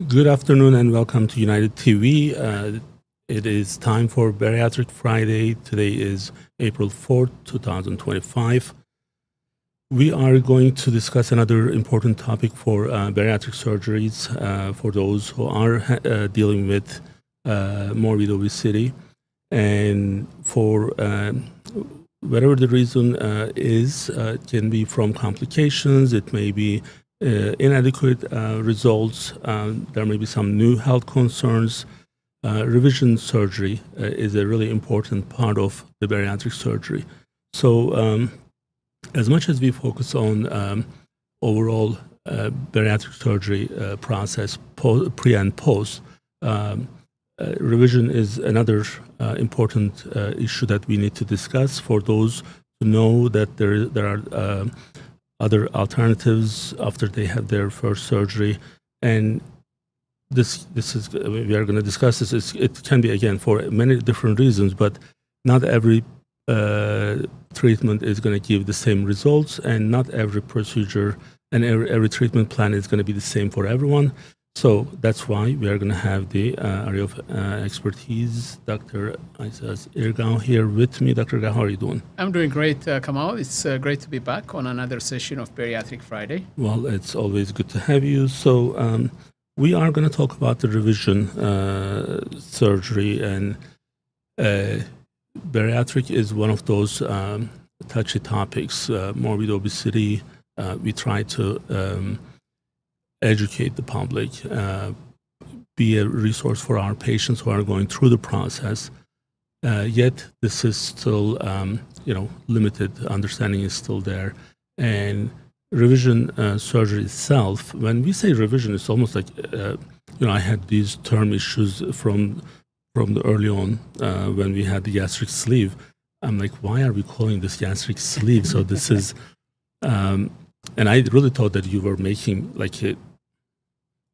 Good afternoon and welcome to United TV. It is time for Bariatric Friday. Today is April 4th, 2025. We are going to discuss another important topic for bariatric surgeries for those who are dealing with morbid obesity. And for whatever the reason is, it can be from complications, it may be inadequate results, there may be some new health concerns. Revision surgery is a really important part of the bariatric surgery. So as much as we focus on overall bariatric surgery process, pre and post, revision is another important issue that we need to discuss for those to know that there are other alternatives after they have their first surgery. And this is, we are going to discuss this. It can be, again, for many different reasons, but not every treatment is going to give the same results, and not every procedure and every treatment plan is going to be the same for everyone. So that's why we are going to have the area of expertise, Dr. Isaias Irgau here with me. Dr. Irgau, how are you doing? I'm doing great, Kemal. It's great to be back on another session of Bariatric Friday. Well, it's always good to have you. So we are going to talk about the revision surgery, and bariatric is one of those touchy topics. Morbid obesity, we try to educate the public, be a resource for our patients who are going through the process. Yet this is still, limited. Understanding is still there. And revision surgery itself, when we say revision, it's almost like, I had these term issues from the early on when we had the gastric sleeve. I'm like, why are we calling this gastric sleeve? So this is, and I really thought that you were making like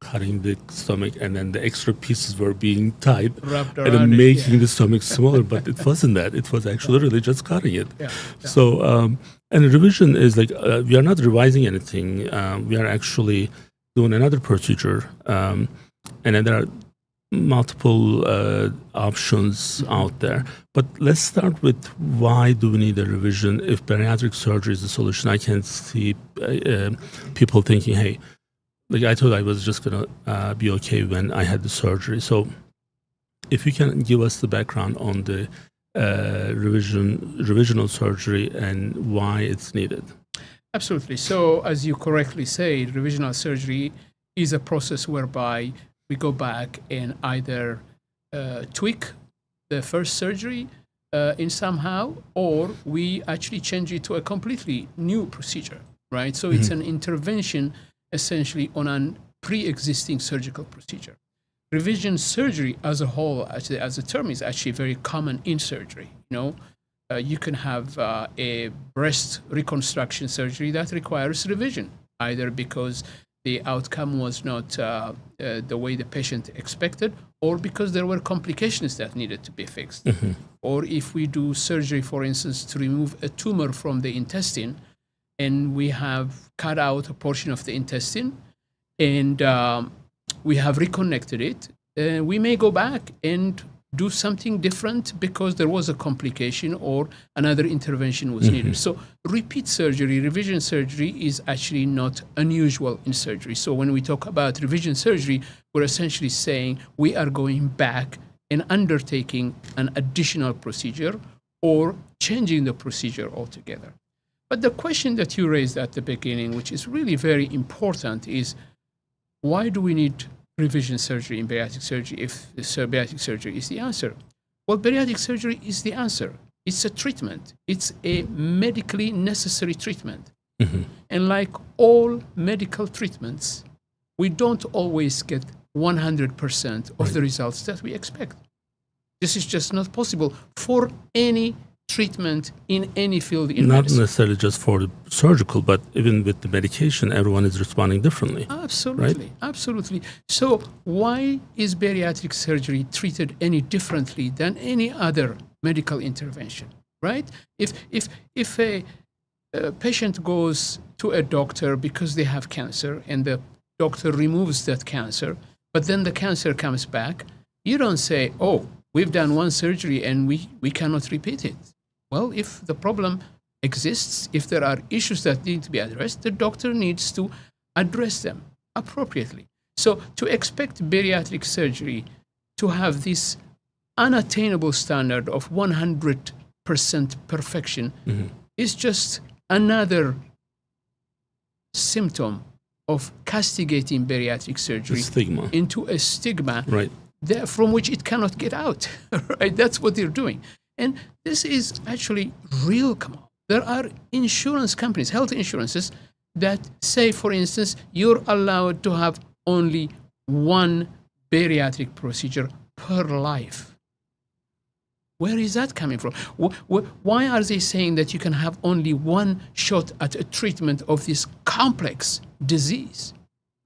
cutting the stomach, and then the extra pieces were being tied Wrapped and around then it, making the stomach smaller, but it wasn't that. It was actually really just cutting it. Yeah. So, and revision is like, we are not revising anything. We are actually doing another procedure. And then there are multiple options out there. But let's start with, why do we need a revision if bariatric surgery is the solution? I can see people thinking, hey, like I thought I was just going to be okay when I had the surgery. So if you can give us the background on the revisional surgery and why it's needed. Absolutely. So as you correctly say, revisional surgery is a process whereby we go back and either tweak the first surgery in somehow, or we actually change it to a completely new procedure, right? So it's an intervention essentially on a pre-existing surgical procedure. Revision surgery as a whole, actually, as a term, is actually very common in surgery. You can have a breast reconstruction surgery that requires revision, either because the outcome was not the way the patient expected, or because there were complications that needed to be fixed. Or if we do surgery, for instance, to remove a tumor from the intestine, and we have cut out a portion of the intestine, and we have reconnected it, we may go back and do something different because there was a complication or another intervention was needed. So repeat surgery, revision surgery, is actually not unusual in surgery. So when we talk about revision surgery, we're essentially saying we are going back and undertaking an additional procedure or changing the procedure altogether. But the question that you raised at the beginning, which is really very important, is why do we need revision surgery in bariatric surgery if bariatric surgery is the answer? Well, bariatric surgery is the answer. It's a treatment. It's a medically necessary treatment. And like all medical treatments, we don't always get 100% of the results that we expect. This is just not possible for any treatment in any field in medicine. Not necessarily just for the surgical, but even with the medication, everyone is responding differently. Absolutely, right? Absolutely. So why is bariatric surgery treated any differently than any other medical intervention, right? If a patient goes to a doctor because they have cancer and the doctor removes that cancer, but then the cancer comes back, you don't say, oh, we've done one surgery and we cannot repeat it. Well, if the problem exists, if there are issues that need to be addressed, the doctor needs to address them appropriately. So to expect bariatric surgery to have this unattainable standard of 100% perfection is just another symptom of castigating bariatric surgery into a stigma right, from which it cannot get out. Right? That's what they're doing. And this is actually real, Kemal. There are insurance companies, health insurances, that say, for instance, you're allowed to have only one bariatric procedure per life. Where is that coming from? Why are they saying that you can have only one shot at a treatment of this complex disease?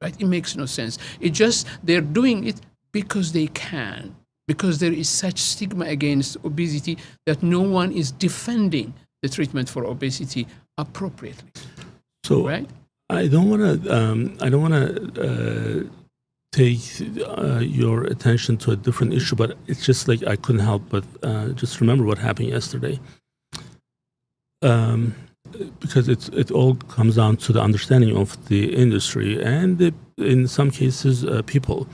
Right? It makes no sense. It just, they're doing it because they can, because there is such stigma against obesity that no one is defending the treatment for obesity appropriately. So right? I don't want to take your attention to a different issue, but it's just like I couldn't help but just remember what happened yesterday. Because it all comes down to the understanding of the industry and in some cases people.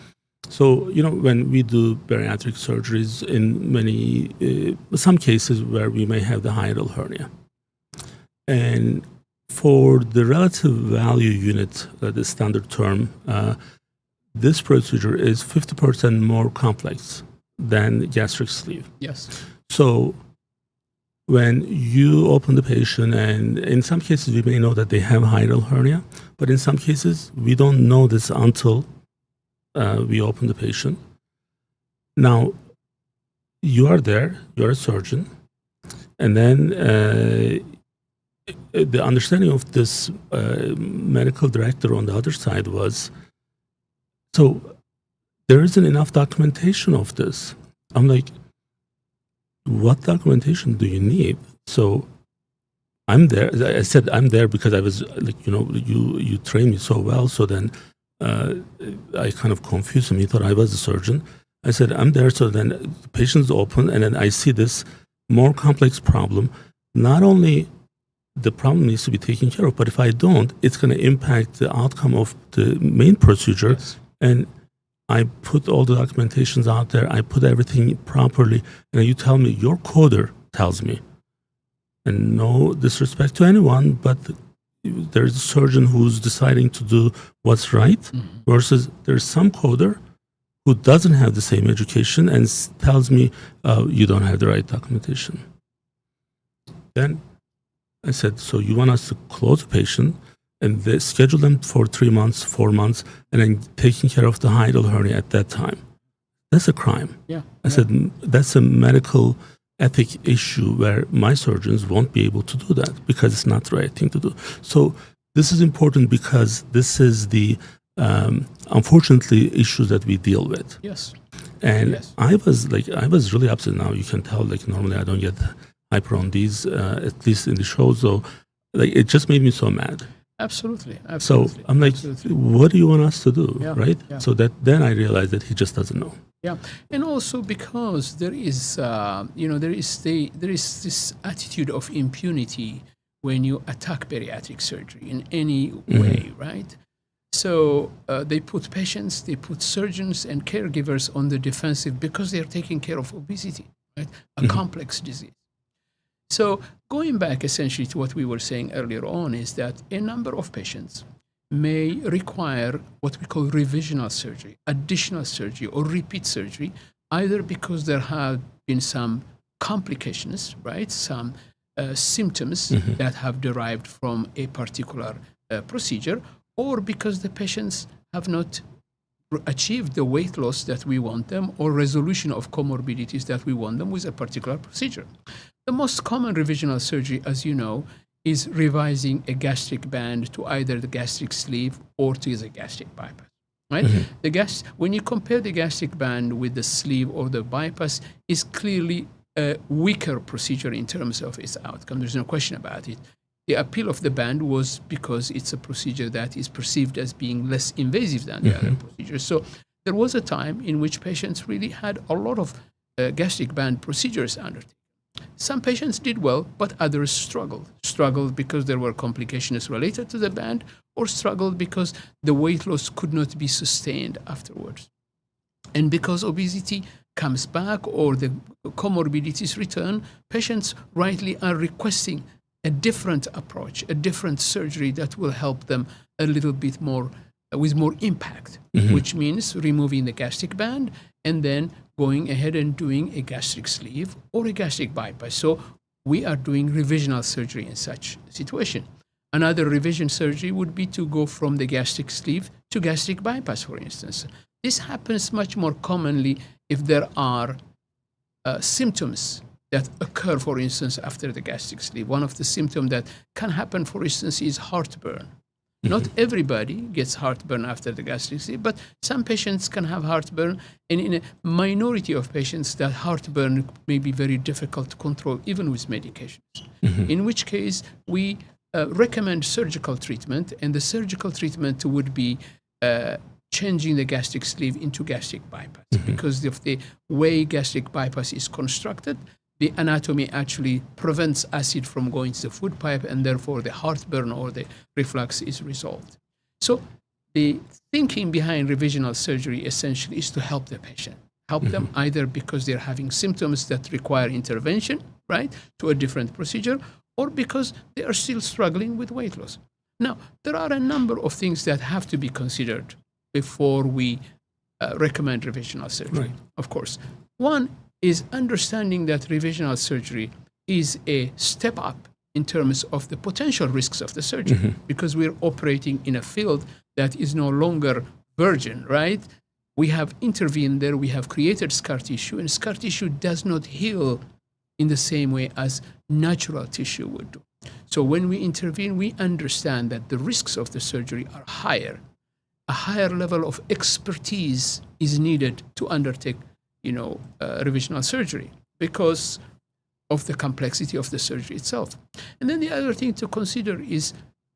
So, you know, when we do bariatric surgeries in some cases where we may have the hiatal hernia. And for the relative value unit, the standard term, this procedure is 50% more complex than gastric sleeve. Yes. So when you open the patient, and in some cases we may know that they have hiatal hernia, but in some cases we don't know this until we open the patient. Now, you are there, you're a surgeon, and then the understanding of this medical director on the other side was, so there isn't enough documentation of this. I'm like, what documentation do you need? So I'm there. I said I'm there because I was like, you know, you trained me so well. So then I kind of confused him. He thought I was a surgeon. I said I'm there. So then the patient's open, and then I see this more complex problem. Not only the problem needs to be taken care of, but if I don't, it's going to impact the outcome of the main procedure. Yes. And I put all the documentations out there. I put everything properly. And you tell me, your coder tells me. And no disrespect to anyone, but there's a surgeon who's deciding to do what's right versus there's some coder who doesn't have the same education and tells me, you don't have the right documentation. Then I said, so you want us to close the patient and they schedule them for 3 months, 4 months, and then taking care of the hiatal hernia at that time. That's a crime. Yeah. I said, that's a medical ethic issue where my surgeons won't be able to do that because it's not the right thing to do. So this is important because this is the, unfortunately, issues that we deal with. Yes. And Yes. I was really upset. Now you can tell, like, normally I don't get hyper on these, at least in the show. So like, it just made me so mad. Absolutely. So I'm like, what do you want us to do, Yeah, right? yeah. So then I realized that he just doesn't know. Yeah, and also because there is, there is this attitude of impunity when you attack bariatric surgery in any way, right? So they put patients, they put surgeons and caregivers on the defensive because they are taking care of obesity, right? A complex disease. So going back essentially to what we were saying earlier on is that a number of patients may require what we call revisional surgery, additional surgery, or repeat surgery, either because there have been some complications, right, some symptoms that have derived from a particular procedure, or because the patients have not achieved the weight loss that we want them or resolution of comorbidities that we want them with a particular procedure. The most common revisional surgery, as you know, is revising a gastric band to either the gastric sleeve or to the gastric bypass, right? When you compare the gastric band with the sleeve or the bypass, is clearly a weaker procedure in terms of its outcome. There's no question about it. The appeal of the band was because it's a procedure that is perceived as being less invasive than the other procedures. So there was a time in which patients really had a lot of gastric band procedures undertaken. Some patients did well, but others struggled. Struggled because there were complications related to the band, or struggled because the weight loss could not be sustained afterwards. And because obesity comes back or the comorbidities return, patients rightly are requesting a different approach, a different surgery that will help them a little bit more, with more impact, which means removing the gastric band and then going ahead and doing a gastric sleeve or a gastric bypass. So we are doing revisional surgery in such situation. Another revision surgery would be to go from the gastric sleeve to gastric bypass, for instance. This happens much more commonly if there are symptoms that occur, for instance, after the gastric sleeve. One of the symptoms that can happen, for instance, is heartburn. Not everybody gets heartburn after the gastric sleeve, but some patients can have heartburn, and in a minority of patients, that heartburn may be very difficult to control, even with medications. In which case, we recommend surgical treatment, and the surgical treatment would be changing the gastric sleeve into gastric bypass. Because of the way gastric bypass is constructed, the anatomy actually prevents acid from going to the food pipe, and therefore the heartburn or the reflux is resolved. So the thinking behind revisional surgery essentially is to help the patient. Help them either because they're having symptoms that require intervention, right, to a different procedure, or because they are still struggling with weight loss. Now, there are a number of things that have to be considered before we recommend revisional surgery, of course. One is understanding that revisional surgery is a step up in terms of the potential risks of the surgery, because we're operating in a field that is no longer virgin, right? We have intervened there, we have created scar tissue, and scar tissue does not heal in the same way as natural tissue would do. So when we intervene, we understand that the risks of the surgery are higher. A higher level of expertise is needed to undertake revisional surgery because of the complexity of the surgery itself. And then the other thing to consider is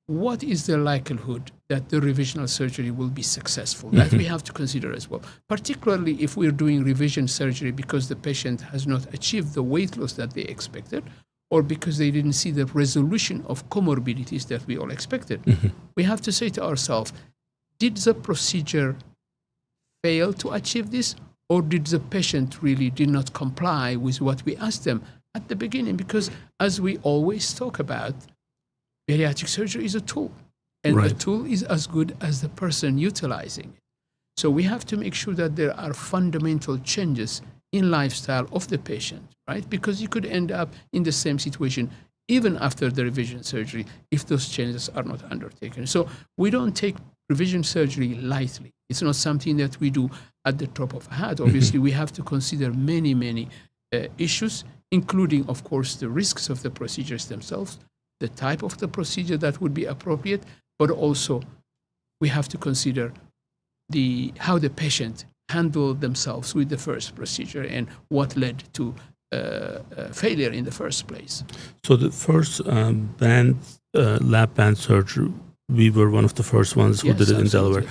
what is the likelihood that the revisional surgery will be successful? That we have to consider as well, particularly if we're doing revision surgery because the patient has not achieved the weight loss that they expected, or because they didn't see the resolution of comorbidities that we all expected. We have to say to ourselves, did the procedure fail to achieve this? Or did the patient really did not comply with what we asked them at the beginning? Because as we always talk about, bariatric surgery is a tool. And the tool is as good as the person utilizing it. So we have to make sure that there are fundamental changes in lifestyle of the patient, right? Because you could end up in the same situation even after the revision surgery if those changes are not undertaken. So we don't take revision surgery lightly. It's not something that we do at the top of a hat. Obviously, we have to consider many issues, including, of course, the risks of the procedures themselves, the type of the procedure that would be appropriate, but also we have to consider how the patient handled themselves with the first procedure and what led to failure in the first place. So the first lap band surgery, we were one of the first ones who did it in Delaware.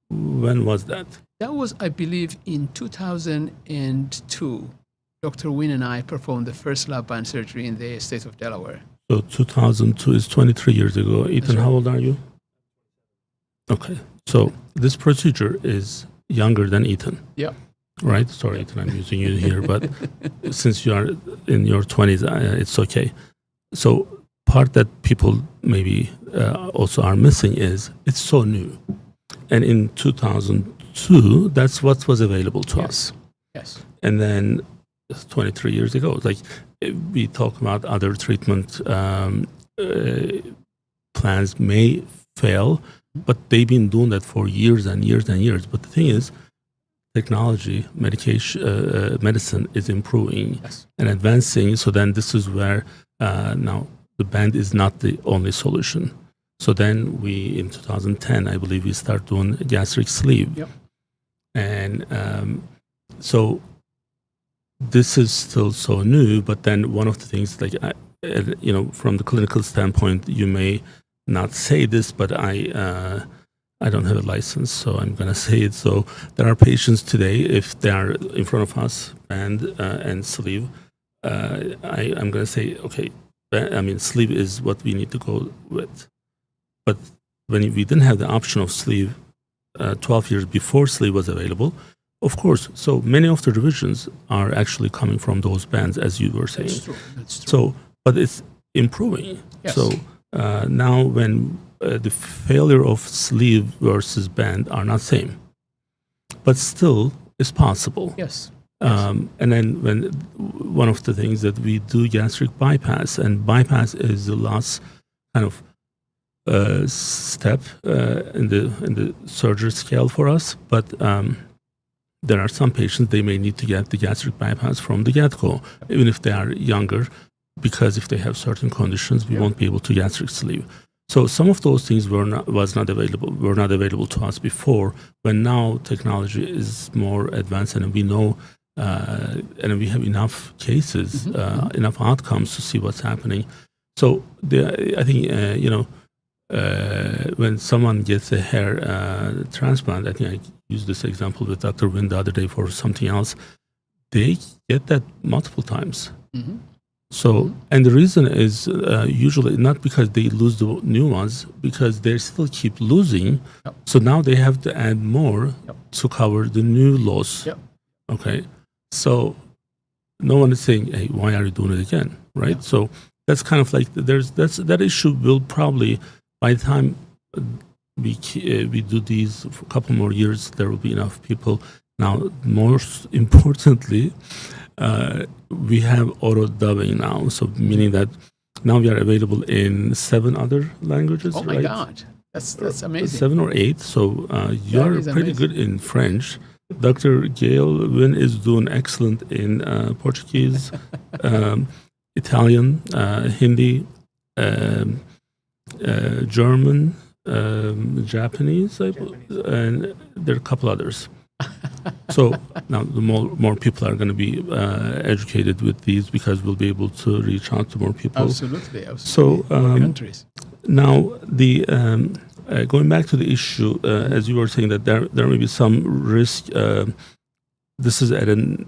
When was that? That was, I believe, in 2002. Dr. Wynn and I performed the first lap band surgery in the state of Delaware. So 2002 is 23 years ago. Ethan, how old are you? Okay. So this procedure is younger than Ethan. Yeah. Right? Sorry, Ethan, I'm using you here, but since you are in your 20s, it's okay. So part that people maybe also are missing is it's so new. And in 2002, that's what was available to us. Yes. And then 23 years ago, like we talk about other treatment plans may fail, but they've been doing that for years and years and years. But the thing is, technology, medicine is improving and advancing. So then this is where now the band is not the only solution. So then we, in 2010, I believe we start doing a gastric sleeve. Yep. And so this is still so new, but then one of the things, like, from the clinical standpoint, you may not say this, but I I don't have a license, so I'm going to say it. So there are patients today, if they are in front of us, band and sleeve, I'm going to say, okay, sleeve is what we need to go with. But when we didn't have the option of sleeve 12 years before sleeve was available, of course, so many of the revisions are actually coming from those bands, as you were saying. That's true. That's true. So, but it's improving. Yes. So now when the failure of sleeve versus band are not same, but still it's possible. Yes. And then when one of the things that we do gastric bypass, and bypass is the last kind of step in the surgery scale for us, but there are some patients, they may need to get the gastric bypass from the get-go, even if they are younger, because if they have certain conditions, we won't be able to gastric sleeve. So some of those things were not available to us before, when now technology is more advanced and we know and we have enough cases, enough outcomes to see what's happening. So I think, when someone gets a hair transplant, I think I used this example with Dr. Wynn the other day for something else, they get that multiple times. So, and the reason is usually not because they lose the new ones, because they still keep losing. So now they have to add more to cover the new loss. Okay. So no one is saying, hey, why are you doing it again? Right. So that's kind of like that issue will probably, by the time we do these for a couple more years, there will be enough people. Now, most importantly, we have auto dubbing now, so meaning that now we are available in 7 other languages. Oh my right? God, that's amazing. 7 or 8. So you are pretty good in French. Dr. Gail Wynn is doing excellent in Portuguese, Italian, Hindi, German, Japanese, and there are a couple others. So now the more people are going to be educated with these, because we'll be able to reach out to more people. Absolutely. So more countries. Now the going back to the issue, as you were saying, that there may be some risk. This is at a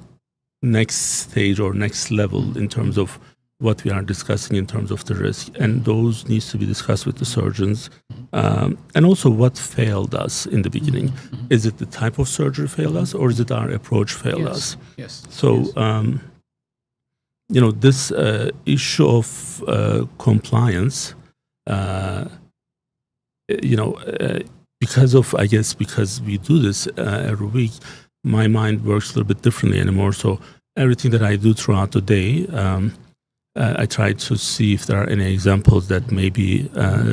next stage or next level in terms of what we are discussing in terms of the risk, and those needs to be discussed with the surgeons, and also what failed us in the beginning. Is it the type of surgery failed us, or is it our approach failed us? Yes. So this issue of compliance, because we do this every week, my mind works a little bit differently anymore. So everything that I do throughout the day, I try to see if there are any examples that may be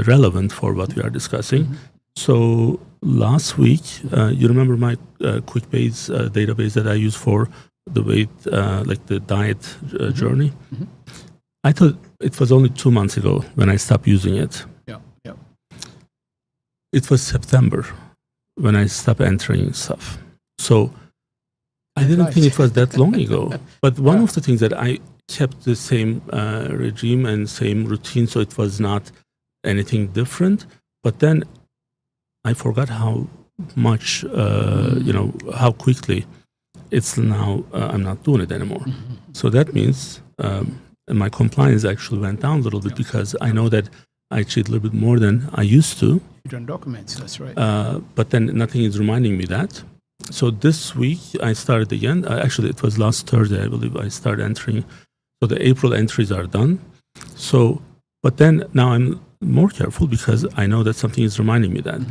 relevant for what we are discussing. So last week, you remember my QuickBase database that I use for the weight, like the diet journey? I thought it was only 2 months ago when I stopped using it. It was September when I stopped entering stuff. So I didn't think it was that long ago. But one of the things that I kept the same regime and same routine, so it was not anything different. But then I forgot how much, how quickly it's now, I'm not doing it anymore. So that means my compliance actually went down a little bit, because I know that I cheat a little bit more than I used to. You don't document, that's right. But then nothing is reminding me that. So this week I started again. Actually, it was last Thursday, I believe, I started entering. So the April entries are done. So, but then now I'm more careful, because I know that something is reminding me that.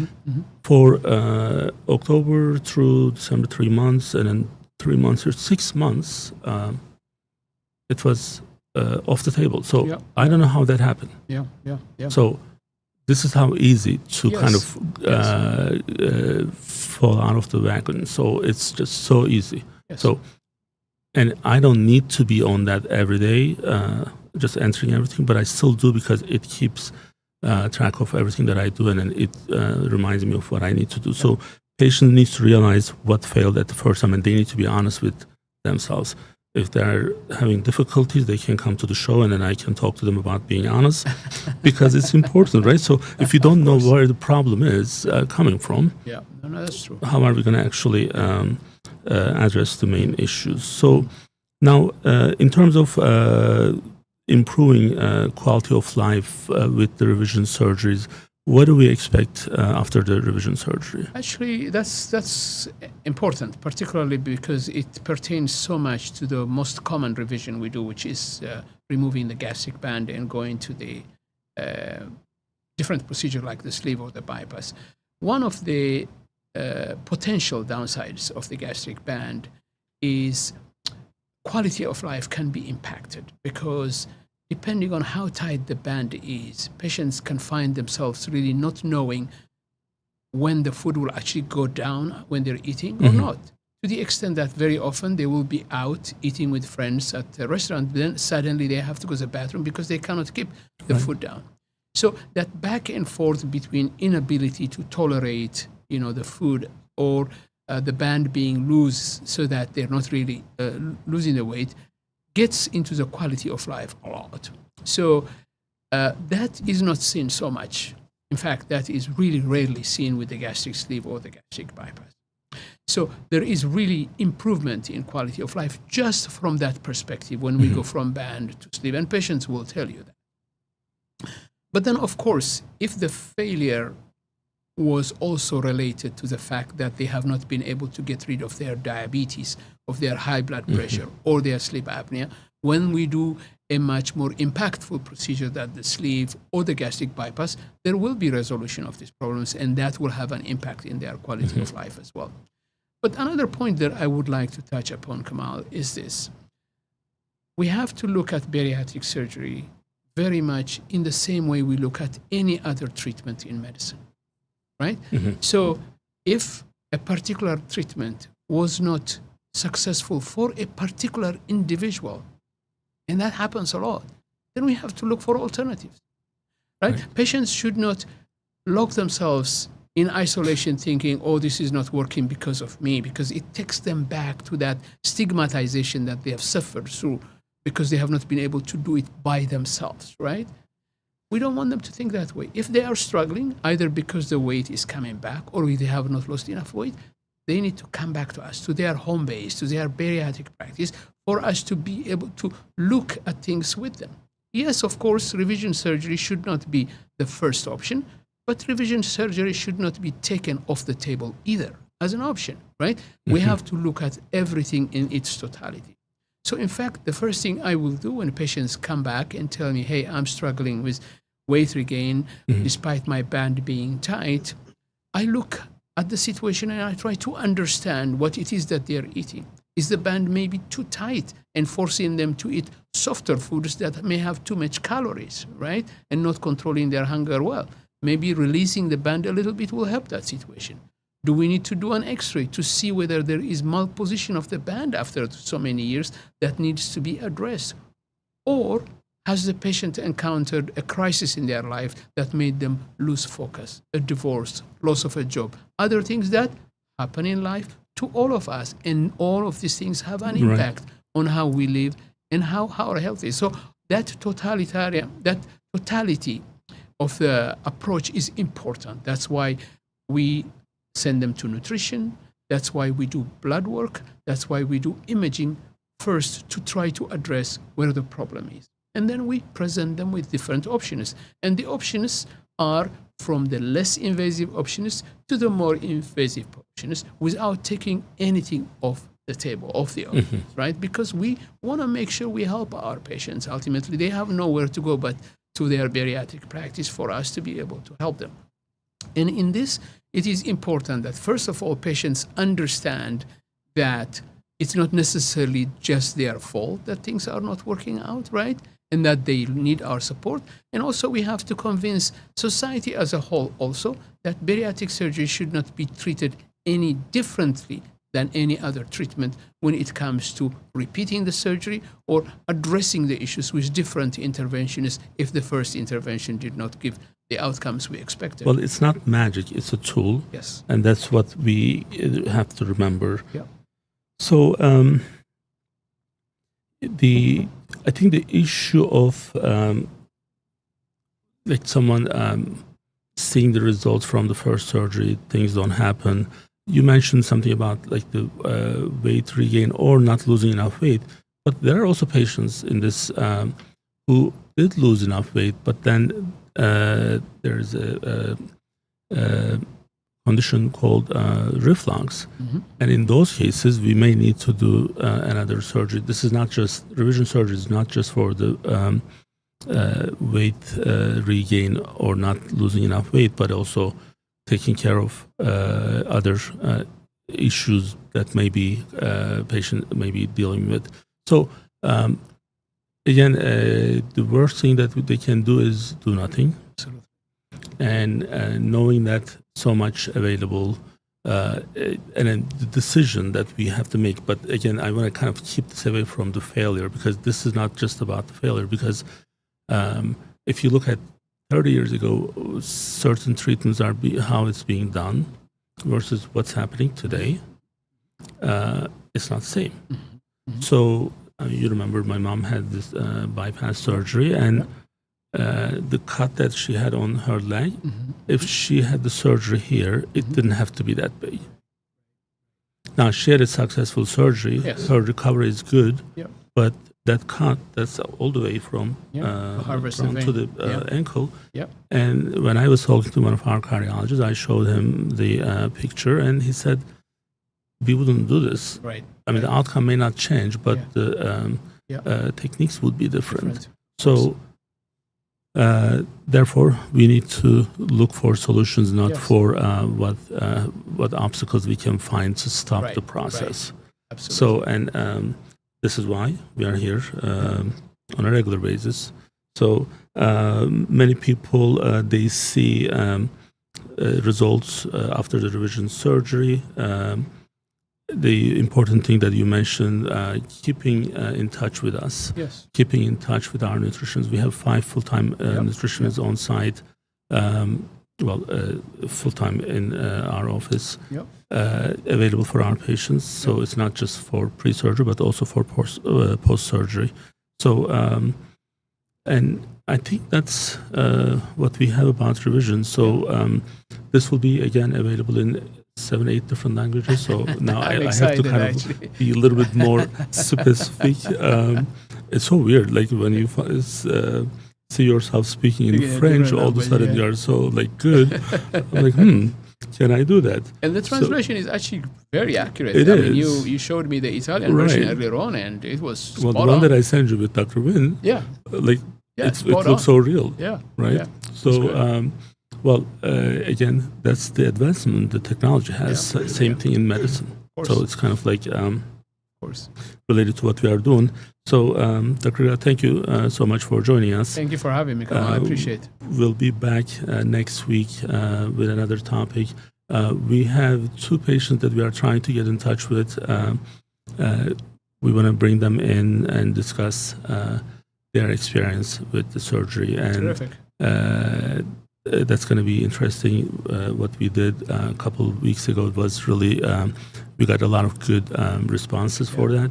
For October through December, 3 months, and then 3 months or 6 months, it was off the table. So I don't know how that happened. So this is how easy to kind of fall out of the wagon. So it's just so easy. So, and I don't need to be on that every day, just entering everything, but I still do, because it keeps track of everything that I do, and then it reminds me of what I need to do. So patient needs to realize what failed at the first time, and they need to be honest with themselves. If they're having difficulties, they can come to the show, and then I can talk to them about being honest, because it's important, right? So if you don't know where the problem is coming from, Yeah, no, that's true. how are we going to actually address the main issues? So now, in terms of improving quality of life with the revision surgeries, what do we expect after the revision surgery? Actually, that's important, particularly because it pertains so much to the most common revision we do, which is removing the gastric band and going to the different procedure like the sleeve or the bypass. One of the potential downsides of the gastric band is quality of life can be impacted, because depending on how tight the band is, patients can find themselves really not knowing when the food will actually go down when they're eating or not. To the extent that very often they will be out eating with friends at a restaurant, then suddenly they have to go to the bathroom because they cannot keep the food down. So that back and forth between inability to tolerate, the food, or the band being loose so that they're not really losing the weight, gets into the quality of life a lot. So that is not seen so much. In fact, that is really rarely seen with the gastric sleeve or the gastric bypass. So there is really improvement in quality of life just from that perspective when we go from band to sleeve, and patients will tell you that. But then, of course, if the failure was also related to the fact that they have not been able to get rid of their diabetes, of their high blood pressure, or their sleep apnea, when we do a much more impactful procedure than the sleeve or the gastric bypass, there will be resolution of these problems, and that will have an impact in their quality of life as well. But another point that I would like to touch upon, Kemal, is this. We have to look at bariatric surgery very much in the same way we look at any other treatment in medicine. Right? So if a particular treatment was not successful for a particular individual, and that happens a lot, then we have to look for alternatives. Right? Patients should not lock themselves in isolation thinking, oh, this is not working because of me, because it takes them back to that stigmatization that they have suffered through because they have not been able to do it by themselves, right? We don't want them to think that way. If they are struggling, either because the weight is coming back or if they have not lost enough weight, they need to come back to us, to their home base, to their bariatric practice, for us to be able to look at things with them. Yes, of course, revision surgery should not be the first option, but revision surgery should not be taken off the table either as an option, right? We have to look at everything in its totality. So in fact, the first thing I will do when patients come back and tell me, hey, I'm struggling with weight regain despite my band being tight, I look at the situation and I try to understand what it is that they're eating. Is the band maybe too tight and forcing them to eat softer foods that may have too much calories, right? And not controlling their hunger well. Maybe releasing the band a little bit will help that situation. Do we need to do an X-ray to see whether there is malposition of the band after so many years that needs to be addressed? Or has the patient encountered a crisis in their life that made them lose focus, a divorce, loss of a job, other things that happen in life to all of us, and all of these things have an impact on how we live and how our health is. So that totality of the approach is important. That's why we send them to nutrition. That's why we do blood work. That's why we do imaging first to try to address where the problem is. And then we present them with different options. And the options are from the less invasive options to the more invasive options without taking anything off the table, off the options, right? Because we want to make sure we help our patients. Ultimately, they have nowhere to go but to their bariatric practice for us to be able to help them. And in this, it is important that, first of all, patients understand that it's not necessarily just their fault that things are not working out, right? And that they need our support. And also we have to convince society as a whole also that bariatric surgery should not be treated any differently than any other treatment when it comes to repeating the surgery or addressing the issues with different interventions if the first intervention did not give the outcomes we expected. Well, it's not magic, it's a tool. Yes. And that's what we have to remember. Yeah. So I think the issue of like someone seeing the results from the first surgery, things don't happen. You mentioned something about like the weight regain or not losing enough weight, but there are also patients in this who did lose enough weight, but then there's a condition called reflux, and in those cases we may need to do another surgery. This is not just revision surgery; is not just for the weight regain or not losing enough weight, but also taking care of other issues that maybe patient may be dealing with. So again, the worst thing that they can do is do nothing. Absolutely. And knowing that so much available, and then the decision that we have to make. But again, I want to kind of keep this away from the failure, because this is not just about the failure. Because if you look at 30 years ago, certain treatments are how it's being done versus what's happening today. It's not the same. So you remember my mom had this bypass surgery, and the cut that she had on her leg, if she had the surgery here, it didn't have to be that big. Now, she had a successful surgery. Yes. Her recovery is good, Yep. but that cut, that's all the way from Harvester down to the vein. ankle. Yep. And when I was talking to one of our cardiologists, I showed him the picture, and he said, we wouldn't do this. Right. I mean, the outcome may not change, but Yeah. the techniques would be different. Different. So, therefore, we need to look for solutions, not Yes. for what obstacles we can find to stop Right, the process. Absolutely. So, and this is why we are here on a regular basis. So, many people they see results after the revision surgery. The important thing that you mentioned, keeping in touch with us, Yes. keeping in touch with our nutritionists. We have 5 full-time nutritionists on site, full-time in our office, Yep. available for our patients. So it's not just for pre-surgery, but also for post-surgery. So, and I think that's what we have about revision. So this will be, again, available in 7-8 different languages. So now I have to kind of be a little bit more specific. It's so weird, like when you see yourself speaking in French, all of a sudden you're so like good. I'm like, can I do that? And the translation is actually very accurate. It I mean, is. you showed me the Italian version earlier on, and it was spot the one on. that I sent you with Dr. Wynn, like it looks so real. Yeah. Right. Yeah. So, again, that's the advancement the technology has. Same thing in medicine. So it's kind of like related to what we are doing. So, Dr. Erkan, thank you so much for joining us. Thank you for having me, Kemal. I appreciate it. We'll be back next week with another topic. We have 2 patients that we are trying to get in touch with. We want to bring them in and discuss their experience with the surgery. And Terrific. That's going to be interesting. What we did a couple of weeks ago was really, we got a lot of good responses for that.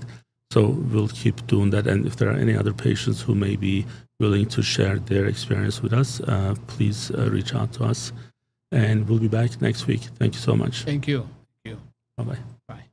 So we'll keep doing that. And if there are any other patients who may be willing to share their experience with us, please reach out to us. And we'll be back next week. Thank you so much. Thank you. Thank you. Bye-bye. Bye.